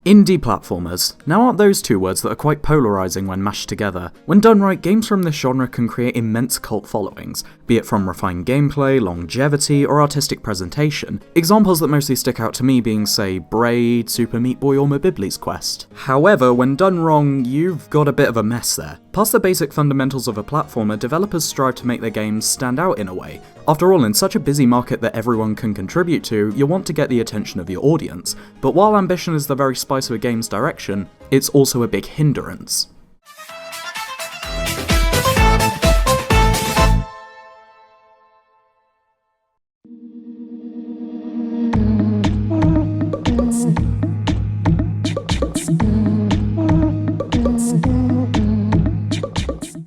Indie platformers. Now aren't those two words that are quite polarising when mashed together? When done right, games from this genre can create immense cult followings, be it from refined gameplay, longevity, or artistic presentation. Examples that mostly stick out to me being, say, Braid, Super Meat Boy, or Mobibli's Quest. However, when done wrong, you've got a bit of a mess there. Past the basic fundamentals of a platformer, developers strive to make their games stand out in a way. After all, in such a busy market that everyone can contribute to, you want to get the attention of your audience. But while ambition is the very spice of a game's direction, it's also a big hindrance.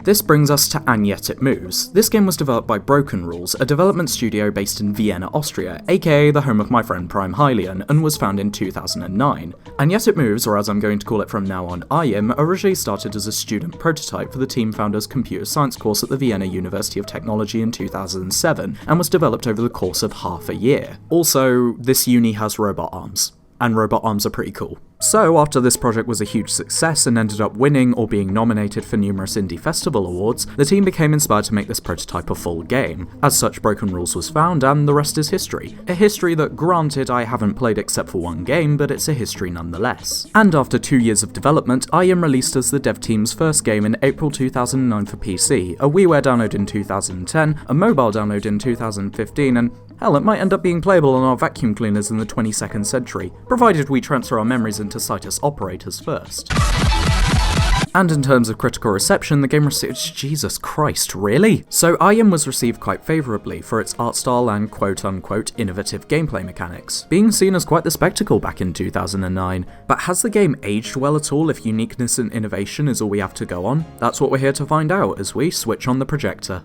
This brings us to And Yet It Moves. This game was developed by Broken Rules, a development studio based in Vienna, Austria, aka the home of my friend Prime Hylian, and was founded in 2009. And Yet It Moves, or as I'm going to call it from now on, IM, originally started as a student prototype for the team founder's computer science course at the Vienna University of Technology in 2007, and was developed over the course of half a year. Also, this uni has robot arms. And robot arms are pretty cool. So, after this project was a huge success and ended up winning or being nominated for numerous indie festival awards, the team became inspired to make this prototype a full game. As such, Broken Rules was found, and the rest is history. A history that, granted, I haven't played except for one game, but it's a history nonetheless. And after 2 years of development, IM released as the dev team's first game in April 2009 for PC, a WiiWare download in 2010, a mobile download in 2015, and hell, it might end up being playable on our vacuum cleaners in the 22nd century, provided we transfer our memories into Cytus operators first. And in terms of critical reception, the game received— Jesus Christ, really? So IM was received quite favourably for its art style and quote-unquote innovative gameplay mechanics, being seen as quite the spectacle back in 2009. But has the game aged well at all if uniqueness and innovation is all we have to go on? That's what we're here to find out as we switch on the projector.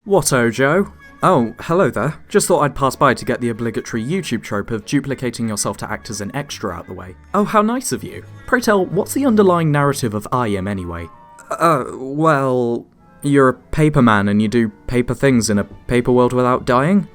Whatto, Joe? Oh, hello there. Just thought I'd pass by to get the obligatory YouTube trope of duplicating yourself to act as an extra out the way. Oh, how nice of you. Pray tell, what's the underlying narrative of IM anyway? Well, you're a paper man and you do paper things in a paper world without dying?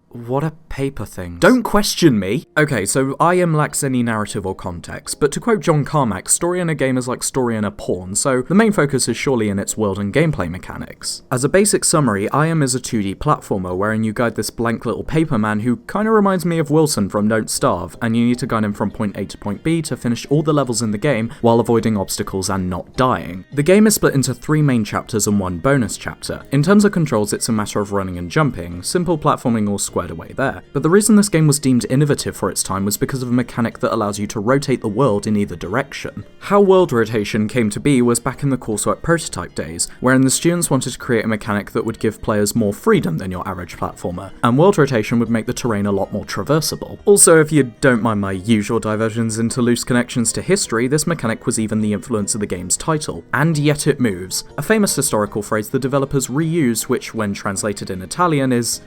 What are paper things? Don't question me! Okay, so IM lacks any narrative or context, but to quote John Carmack, story in a game is like story in a porn, so the main focus is surely in its world and gameplay mechanics. As a basic summary, IM is a 2D platformer wherein you guide this blank little paper man who kinda reminds me of Wilson from Don't Starve, and you need to guide him from point A to point B to finish all the levels in the game while avoiding obstacles and not dying. The game is split into 3 main chapters and 1 bonus chapter. In terms of controls, it's a matter of running and jumping, simple platforming all squared away there. But the reason this game was deemed innovative for its time was because of a mechanic that allows you to rotate the world in either direction. How world rotation came to be was back in the coursework prototype days, wherein the students wanted to create a mechanic that would give players more freedom than your average platformer, and world rotation would make the terrain a lot more traversable. Also, if you don't mind my usual diversions into loose connections to history, this mechanic was even the influence of the game's title, And Yet It Moves, a famous historical phrase the developers reused, which when translated in Italian is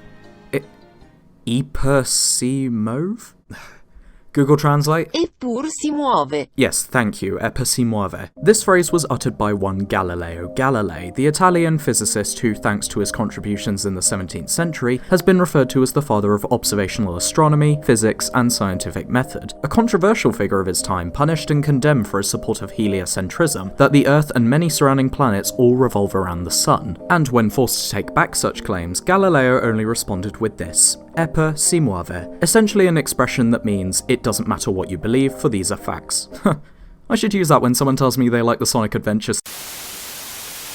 Eppur si muove? Google Translate? Eppur si muove. Yes, thank you, eppur si muove. This phrase was uttered by one Galileo Galilei, the Italian physicist who, thanks to his contributions in the 17th century, has been referred to as the father of observational astronomy, physics, and scientific method. A controversial figure of his time, punished and condemned for his support of heliocentrism, that the Earth and many surrounding planets all revolve around the Sun. And when forced to take back such claims, Galileo only responded with this: Eppur si muove, essentially an expression that means it doesn't matter what you believe, for these are facts. I should use that when someone tells me they like the Sonic Adventures.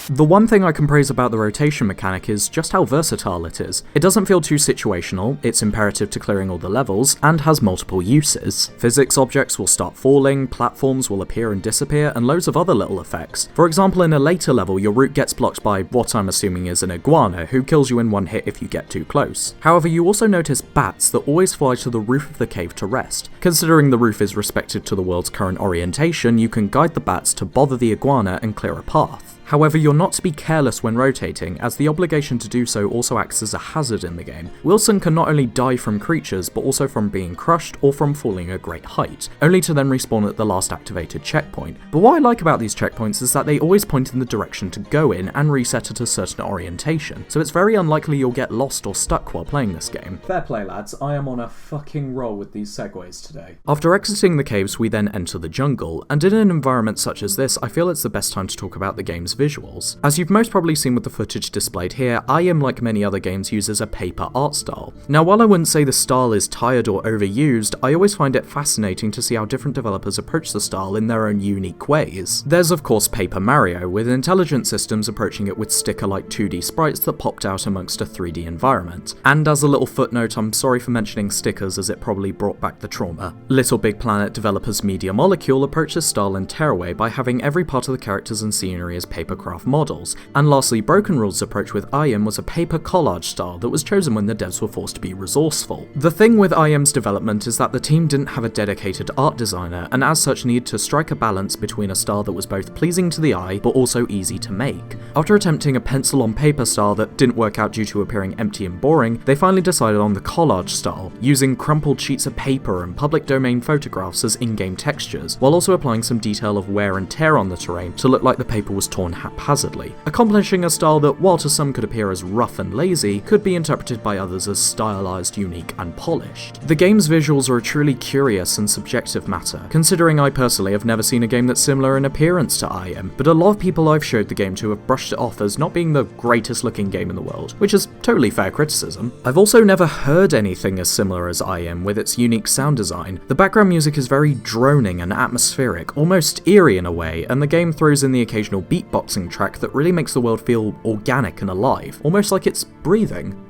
The one thing I can praise about the rotation mechanic is just how versatile it is. It doesn't feel too situational, it's imperative to clearing all the levels, and has multiple uses. Physics objects will start falling, platforms will appear and disappear, and loads of other little effects. For example, in a later level, your route gets blocked by what I'm assuming is an iguana, who kills you in one hit if you get too close. However, you also notice bats that always fly to the roof of the cave to rest. Considering the roof is respective to the world's current orientation, you can guide the bats to bother the iguana and clear a path. However, you're not to be careless when rotating, as the obligation to do so also acts as a hazard in the game. Wilson can not only die from creatures, but also from being crushed or from falling a great height, only to then respawn at the last activated checkpoint. But what I like about these checkpoints is that they always point in the direction to go in and reset at a certain orientation, so it's very unlikely you'll get lost or stuck while playing this game. Fair play, lads, I am on a fucking roll with these segues today. After exiting the caves, we then enter the jungle, and in an environment such as this, I feel it's the best time to talk about the game's visuals. As you've most probably seen with the footage displayed here, IM, like many other games, uses a paper art style. Now, while I wouldn't say the style is tired or overused, I always find it fascinating to see how different developers approach the style in their own unique ways. There's of course Paper Mario, with intelligent systems approaching it with sticker-like 2D sprites that popped out amongst a 3D environment. And as a little footnote, I'm sorry for mentioning stickers as it probably brought back the trauma. LittleBigPlanet developers Media Molecule approach this style in Tearaway by having every part of the characters and scenery as papercraft models. And lastly, Broken Rules' approach with IM was a paper collage style that was chosen when the devs were forced to be resourceful. The thing with IM's development is that the team didn't have a dedicated art designer, and as such needed to strike a balance between a style that was both pleasing to the eye but also easy to make. After attempting a pencil on paper style that didn't work out due to appearing empty and boring, they finally decided on the collage style, using crumpled sheets of paper and public domain photographs as in-game textures, while also applying some detail of wear and tear on the terrain to look like the paper was torn haphazardly, accomplishing a style that, while to some could appear as rough and lazy, could be interpreted by others as stylized, unique, and polished. The game's visuals are a truly curious and subjective matter, considering I personally have never seen a game that's similar in appearance to IM, but a lot of people I've showed the game to have brushed it off as not being the greatest looking game in the world, which is totally fair criticism. I've also never heard anything as similar as IM with its unique sound design. The background music is very droning and atmospheric, almost eerie in a way, and the game throws in the occasional beatboxing track that really makes the world feel organic and alive, almost like it's breathing.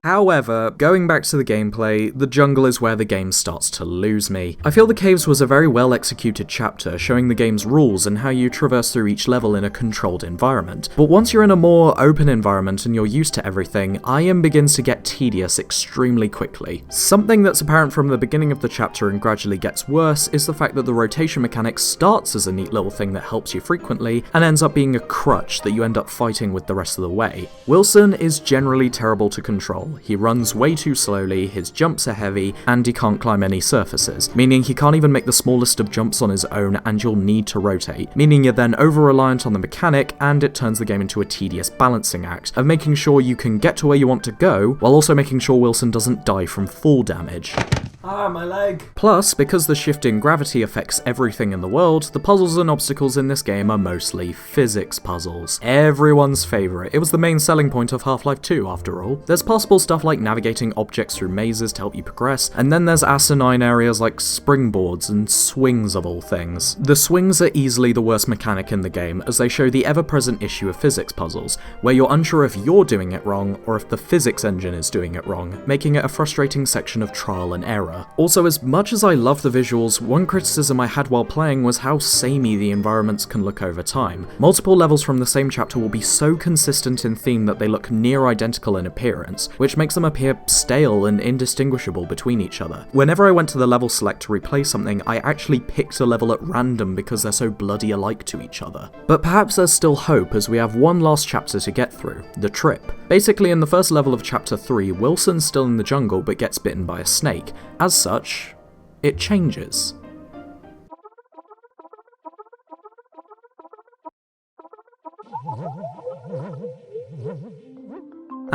However, going back to the gameplay, the jungle is where the game starts to lose me. I feel the caves was a very well executed chapter, showing the game's rules and how you traverse through each level in a controlled environment. But once you're in a more open environment and you're used to everything, IM begins to get tedious extremely quickly. Something that's apparent from the beginning of the chapter and gradually gets worse is the fact that the rotation mechanic starts as a neat little thing that helps you frequently, and ends up being a crutch that you end up fighting with the rest of the way. Wilson is generally terrible to control. He runs way too slowly, his jumps are heavy, and he can't climb any surfaces, meaning he can't even make the smallest of jumps on his own and you'll need to rotate, meaning you're then over-reliant on the mechanic and it turns the game into a tedious balancing act of making sure you can get to where you want to go, while also making sure Wilson doesn't die from fall damage. Ah, my leg! Plus, because the shift in gravity affects everything in the world, the puzzles and obstacles in this game are mostly physics puzzles. Everyone's favourite. It was the main selling point of Half-Life 2, after all. There's possible stuff like navigating objects through mazes to help you progress, and then there's asinine areas like springboards and swings of all things. The swings are easily the worst mechanic in the game, as they show the ever-present issue of physics puzzles, where you're unsure if you're doing it wrong or if the physics engine is doing it wrong, making it a frustrating section of trial and error. Also, as much as I love the visuals, one criticism I had while playing was how samey the environments can look over time. Multiple levels from the same chapter will be so consistent in theme that they look near identical in appearance, which makes them appear stale and indistinguishable between each other. Whenever I went to the level select to replay something, I actually picked a level at random because they're so bloody alike to each other. But perhaps there's still hope, as we have one last chapter to get through, the trip. Basically, in the first level of chapter 3, Wilson's still in the jungle but gets bitten by a snake. As such, it changes.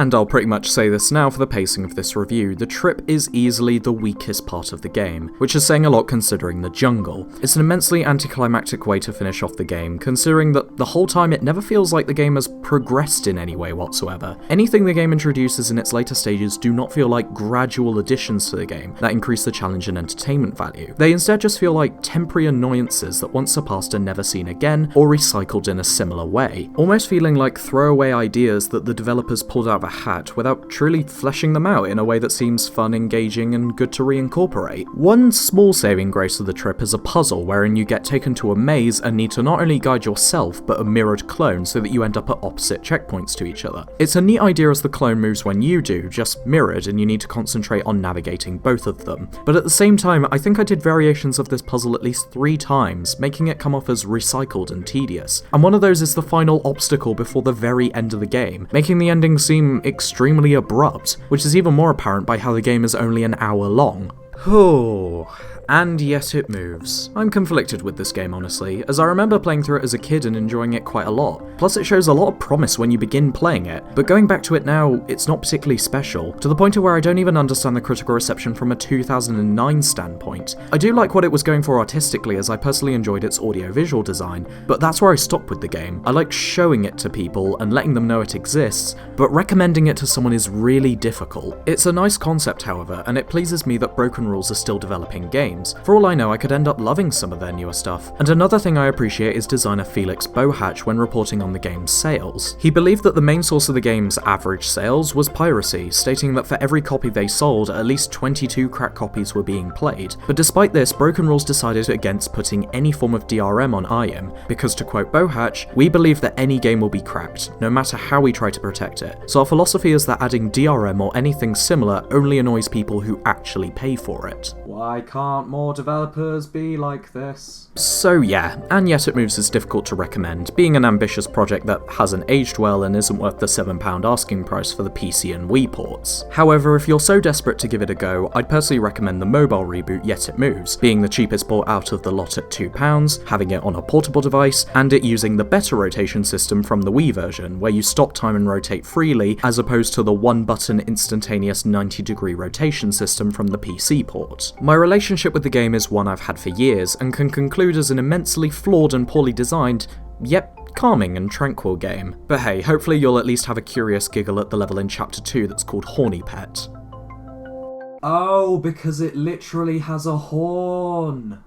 And I'll pretty much say this now for the pacing of this review, the trip is easily the weakest part of the game, which is saying a lot considering the jungle. It's an immensely anticlimactic way to finish off the game, considering that the whole time it never feels like the game has progressed in any way whatsoever. Anything the game introduces in its later stages do not feel like gradual additions to the game that increase the challenge and entertainment value. They instead just feel like temporary annoyances that once surpassed are never seen again, or recycled in a similar way, almost feeling like throwaway ideas that the developers pulled out of a hat without truly fleshing them out in a way that seems fun, engaging, and good to reincorporate. One small saving grace of the trip is a puzzle wherein you get taken to a maze and need to not only guide yourself, but a mirrored clone so that you end up at opposite checkpoints to each other. It's a neat idea as the clone moves when you do, just mirrored, and you need to concentrate on navigating both of them. But at the same time, I think I did variations of this puzzle at least 3 times, making it come off as recycled and tedious. And one of those is the final obstacle before the very end of the game, making the ending seem extremely abrupt, which is even more apparent by how the game is only an hour long. And yet it moves. I'm conflicted with this game, honestly, as I remember playing through it as a kid and enjoying it quite a lot. Plus it shows a lot of promise when you begin playing it, but going back to it now, it's not particularly special, to the point of where I don't even understand the critical reception from a 2009 standpoint. I do like what it was going for artistically, as I personally enjoyed its audio-visual design, but that's where I stopped with the game. I like showing it to people and letting them know it exists, but recommending it to someone is really difficult. It's a nice concept, however, and it pleases me that Broken Rules are still developing games. For all I know, I could end up loving some of their newer stuff. And another thing I appreciate is designer Felix Bohatch when reporting on the game's sales. He believed that the main source of the game's average sales was piracy, stating that for every copy they sold, at least 22 cracked copies were being played. But despite this, Broken Rules decided against putting any form of DRM on IM, because to quote Bohatch, "We believe that any game will be cracked, no matter how we try to protect it. So our philosophy is that adding DRM or anything similar only annoys people who actually pay for it." Why can't more developers be like this? So yeah, and yet it moves is difficult to recommend, being an ambitious project that hasn't aged well and isn't worth the £7 asking price for the PC and Wii ports. However, if you're so desperate to give it a go, I'd personally recommend the mobile reboot Yet It Moves, being the cheapest port out of the lot at £2, having it on a portable device, and it using the better rotation system from the Wii version, where you stop time and rotate freely, as opposed to the one-button instantaneous 90-degree rotation system from the PC port. My relationship with the game is one I've had for years, and can conclude as an immensely flawed and poorly designed, yet calming and tranquil game. But hey, hopefully you'll at least have a curious giggle at the level in Chapter 2 that's called Horny Pet. Oh, because it literally has a horn!